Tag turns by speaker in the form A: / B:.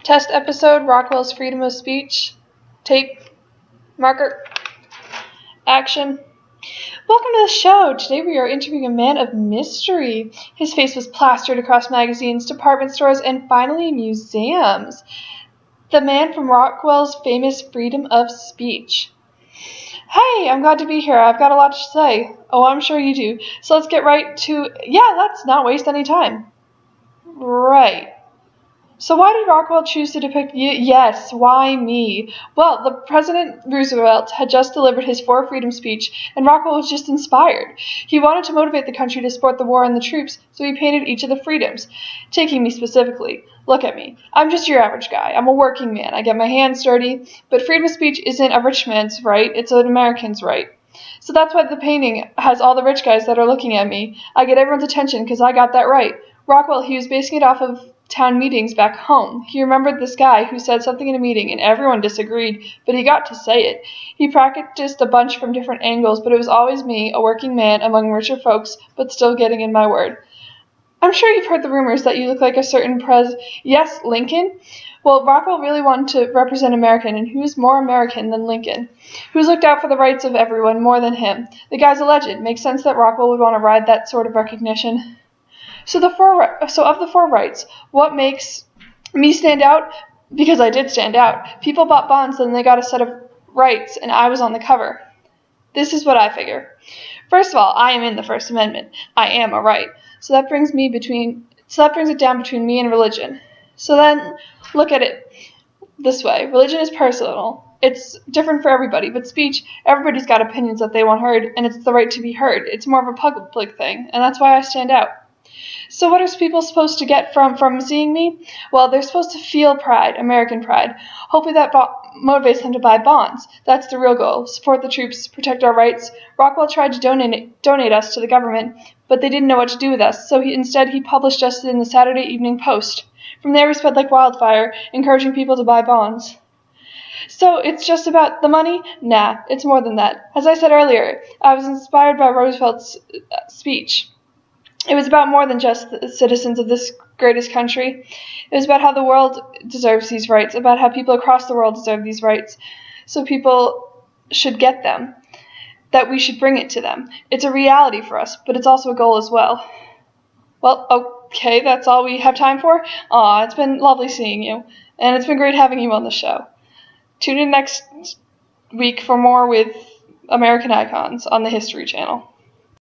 A: Test episode, Rockwell's freedom of speech. Tape. Marker. Action. Welcome to the show. Today we are interviewing a man of mystery. His face was plastered across magazines, department stores, and finally museums. The man from Rockwell's famous freedom of speech. Hey, I'm glad to be here. I've got a lot to say. Oh, I'm sure you do. So let's get right to... let's not waste any time. Right. So why did Rockwell choose to depict yes, why me? Well, the President Roosevelt had just delivered his For Freedom speech, and Rockwell was just inspired. He wanted to motivate the country to support the war and the troops, so he painted each of the freedoms. Taking me specifically, look at me. I'm just your average guy. I'm a working man. I get my hands dirty, but freedom of speech isn't a rich man's right, it's an American's right. So that's why the painting has all the rich guys that are looking at me. I get everyone's attention because I got that right. Rockwell, he was basing it off of town meetings back home. He remembered this guy who said something in a meeting and everyone disagreed, but he got to say it. He practiced a bunch from different angles, but it was always me, a working man among richer folks, but still getting in my word. I'm sure you've heard the rumors that you look like a certain Yes, Lincoln? Well, Rockwell really wanted to represent American, and who's more American than Lincoln? Who's looked out for the rights of everyone more than him? The guy's a legend. Makes sense that Rockwell would want to ride that sort of recognition. So of the four rights, what makes me stand out? Because I did stand out. People bought bonds and they got a set of rights, and I was on the cover. This is what I figure. First of all, I am in the First Amendment. I am a right. So that brings it down between me and religion. So then look at it this way. Religion is personal. It's different for everybody, but speech, everybody's got opinions that they want heard, and it's the right to be heard. It's more of a public thing, and that's why I stand out. So what are people supposed to get from seeing me? Well, they're supposed to feel pride, American pride. Hopefully that motivates them to buy bonds. That's the real goal. Support the troops, protect our rights. Rockwell tried to donate us to the government, but they didn't know what to do with us, so instead he published us in the Saturday Evening Post. From there we spread like wildfire, encouraging people to buy bonds. So it's just about the money? Nah, it's more than that. As I said earlier, I was inspired by Roosevelt's speech. It was about more than just the citizens of this greatest country. It was about how the world deserves these rights, about how people across the world deserve these rights. So people should get them, that we should bring it to them. It's a reality for us, but it's also a goal as well. Well, okay, that's all we have time for. It's been lovely seeing you, and it's been great having you on the show. Tune in next week for more with American Icons on the History Channel.